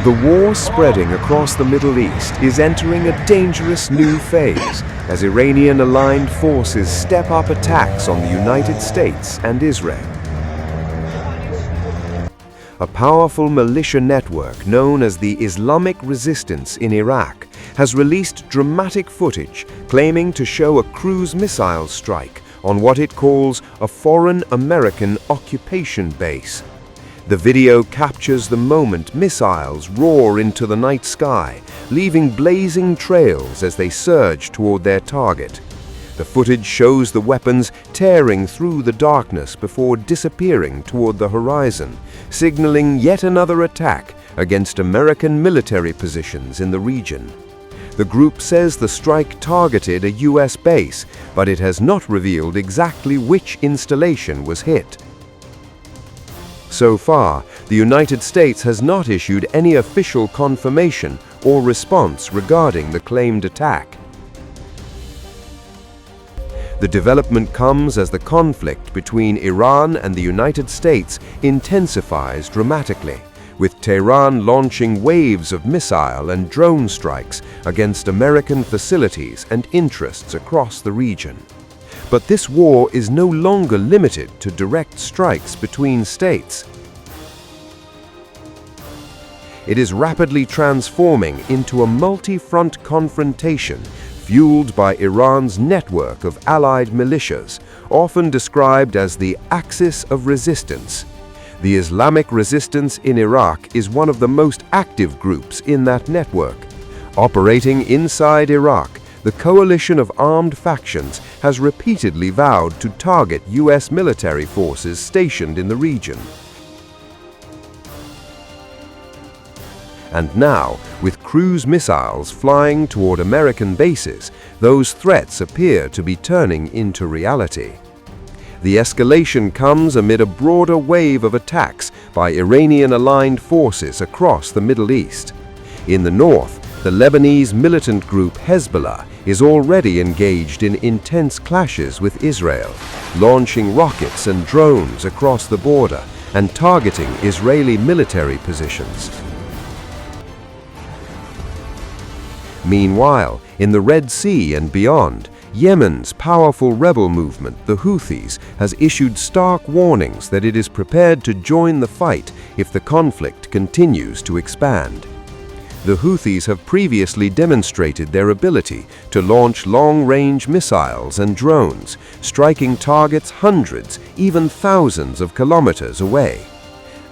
The war spreading across the Middle East is entering a dangerous new phase as Iranian-aligned forces step up attacks on the United States and Israel. A powerful militia network known as the Islamic Resistance in Iraq has released dramatic footage claiming to show a cruise missile strike on what it calls a foreign American occupation base. The video captures the moment missiles roar into the night sky, leaving blazing trails as they surge toward their target. The footage shows the weapons tearing through the darkness before disappearing toward the horizon, signaling yet another attack against American military positions in the region. The group says the strike targeted a US base, but it has not revealed exactly which installation was hit. So far, the United States has not issued any official confirmation or response regarding the claimed attack. The development comes as the conflict between Iran and the United States intensifies dramatically, with Tehran launching waves of missile and drone strikes against American facilities and interests across the region. But this war is no longer limited to direct strikes between states. It is rapidly transforming into a multi-front confrontation fueled by Iran's network of allied militias, often described as the Axis of Resistance. The Islamic Resistance in Iraq is one of the most active groups in that network. Operating inside Iraq, the coalition of armed factions has repeatedly vowed to target US military forces stationed in the region. And now, with cruise missiles flying toward American bases, those threats appear to be turning into reality. The escalation comes amid a broader wave of attacks by Iranian-aligned forces across the Middle East. In the north, the Lebanese militant group Hezbollah is already engaged in intense clashes with Israel, launching rockets and drones across the border and targeting Israeli military positions. Meanwhile, in the Red Sea and beyond, Yemen's powerful rebel movement, the Houthis, has issued stark warnings that it is prepared to join the fight if the conflict continues to expand. The Houthis have previously demonstrated their ability to launch long-range missiles and drones, striking targets hundreds, even thousands of kilometers away.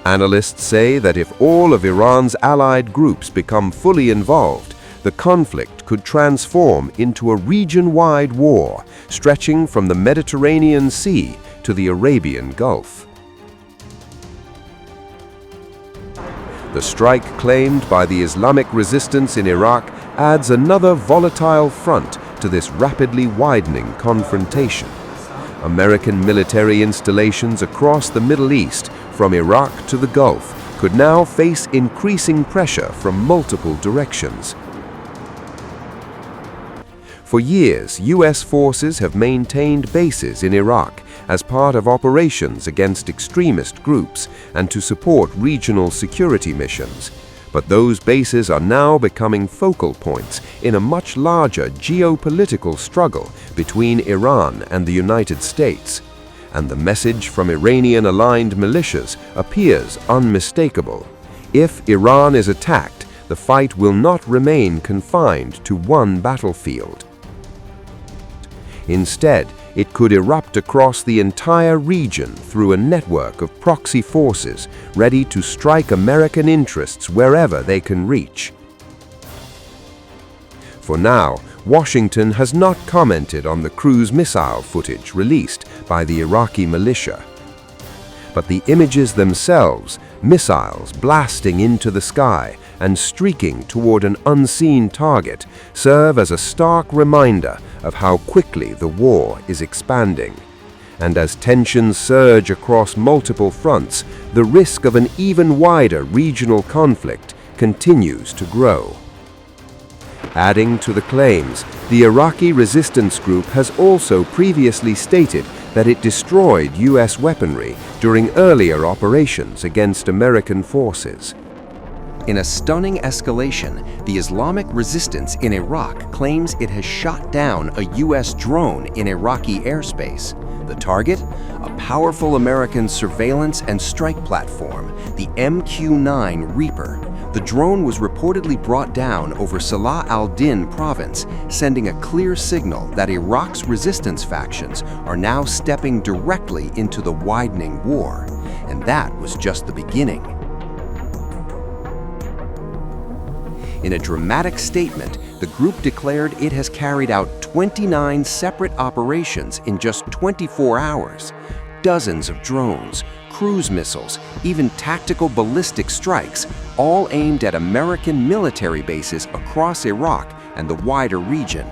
Analysts say that if all of Iran's allied groups become fully involved, the conflict could transform into a region-wide war, stretching from the Mediterranean Sea to the Arabian Gulf. The strike claimed by the Islamic Resistance in Iraq adds another volatile front to this rapidly widening confrontation. American military installations across the Middle East, from Iraq to the Gulf, could now face increasing pressure from multiple directions. For years, US forces have maintained bases in Iraq as part of operations against extremist groups and to support regional security missions. But those bases are now becoming focal points in a much larger geopolitical struggle between Iran and the United States. And the message from Iranian-aligned militias appears unmistakable. If Iran is attacked, the fight will not remain confined to one battlefield. Instead, it could erupt across the entire region through a network of proxy forces ready to strike American interests wherever they can reach. For now, Washington has not commented on the cruise missile footage released by the Iraqi militia. But the images themselves, missiles blasting into the sky and streaking toward an unseen target, serve as a stark reminder of how quickly the war is expanding. And as tensions surge across multiple fronts, the risk of an even wider regional conflict continues to grow. Adding to the claims, the Iraqi resistance group has also previously stated that it destroyed US weaponry during earlier operations against American forces. In a stunning escalation, the Islamic Resistance in Iraq claims it has shot down a U.S. drone in Iraqi airspace. The target? A powerful American surveillance and strike platform, the MQ-9 Reaper. The drone was reportedly brought down over Salah al-Din province, sending a clear signal that Iraq's resistance factions are now stepping directly into the widening war. And that was just the beginning. In a dramatic statement, the group declared it has carried out 29 separate operations in just 24 hours. Dozens of drones, cruise missiles, even tactical ballistic strikes, all aimed at American military bases across Iraq and the wider region.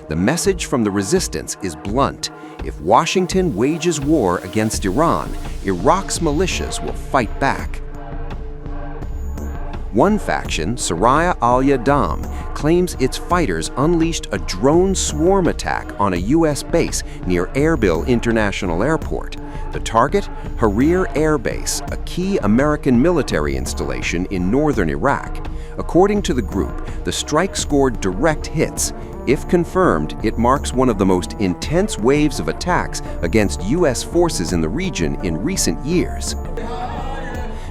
The message from the resistance is blunt. If Washington wages war against Iran, Iraq's militias will fight back. One faction, Saraya al-Yadam, claims its fighters unleashed a drone swarm attack on a U.S. base near Erbil International Airport. The target? Harir Air Base, a key American military installation in northern Iraq. According to the group, the strike scored direct hits. If confirmed, it marks one of the most intense waves of attacks against U.S. forces in the region in recent years.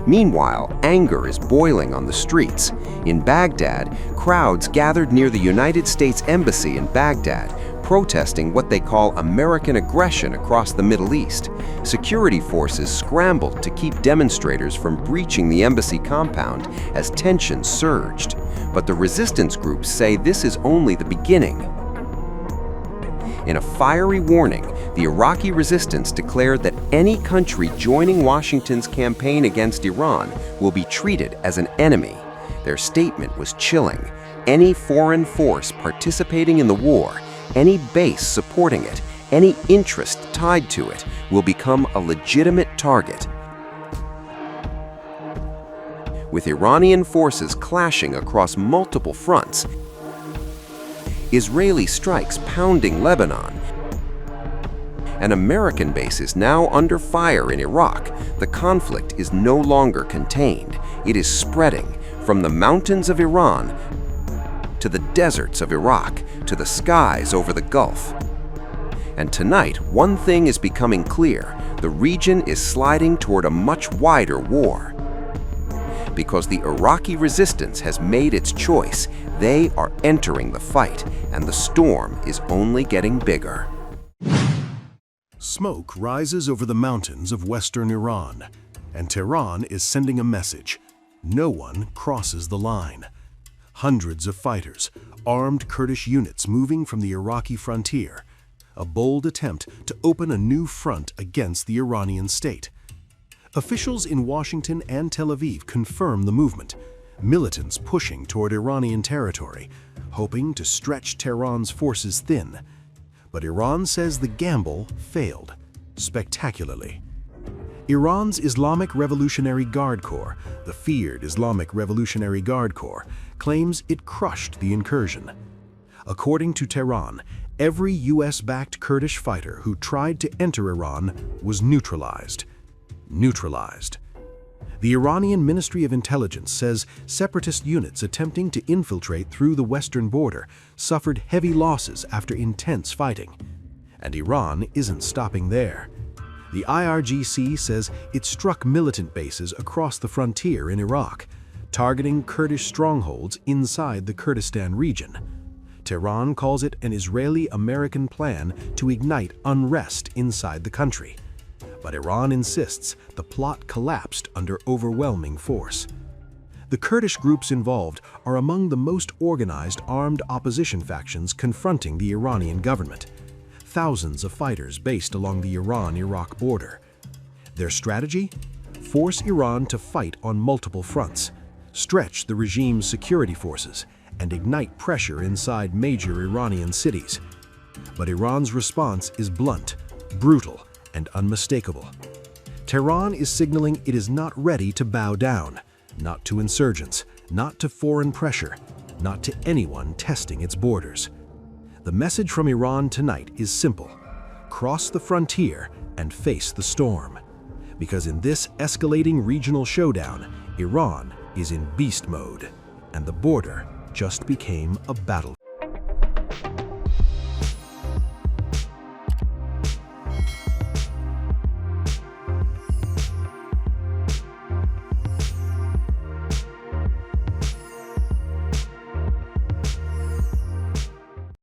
Meanwhile, anger is boiling on the streets. In Baghdad, crowds gathered near the United States Embassy in Baghdad, protesting what they call American aggression across the Middle East. Security forces scrambled to keep demonstrators from breaching the embassy compound as tensions surged. But the resistance groups say this is only the beginning. In a fiery warning, the Iraqi resistance declared that any country joining Washington's campaign against Iran will be treated as an enemy. Their statement was chilling. Any foreign force participating in the war, any base supporting it, any interest tied to it, will become a legitimate target. With Iranian forces clashing across multiple fronts, Israeli strikes pounding Lebanon, and American bases now under fire in Iraq, the conflict is no longer contained. It is spreading from the mountains of Iran to the deserts of Iraq to the skies over the Gulf. And tonight, one thing is becoming clear: the region is sliding toward a much wider war. Because the Iraqi resistance has made its choice, they are entering the fight, and the storm is only getting bigger. Smoke rises over the mountains of western Iran, and Tehran is sending a message: no one crosses the line. Hundreds of fighters, armed Kurdish units moving from the Iraqi frontier, a bold attempt to open a new front against the Iranian state. Officials in Washington and Tel Aviv confirm the movement, militants pushing toward Iranian territory, hoping to stretch Tehran's forces thin. But Iran says the gamble failed, spectacularly. Iran's Islamic Revolutionary Guard Corps, the feared Islamic Revolutionary Guard Corps, claims it crushed the incursion. According to Tehran, every US-backed Kurdish fighter who tried to enter Iran was neutralized. The Iranian Ministry of Intelligence says separatist units attempting to infiltrate through the western border suffered heavy losses after intense fighting. And Iran isn't stopping there. The IRGC says it struck militant bases across the frontier in Iraq, targeting Kurdish strongholds inside the Kurdistan region. Tehran calls it an Israeli-American plan to ignite unrest inside the country. But Iran insists the plot collapsed under overwhelming force. The Kurdish groups involved are among the most organized armed opposition factions confronting the Iranian government. Thousands of fighters based along the Iran-Iraq border. Their strategy? Force Iran to fight on multiple fronts, stretch the regime's security forces, and ignite pressure inside major Iranian cities. But Iran's response is blunt, brutal, and unmistakable. Tehran is signaling it is not ready to bow down, not to insurgents, not to foreign pressure, not to anyone testing its borders. The message from Iran tonight is simple: cross the frontier and face the storm. Because in this escalating regional showdown, Iran is in beast mode, and the border just became a battlefield.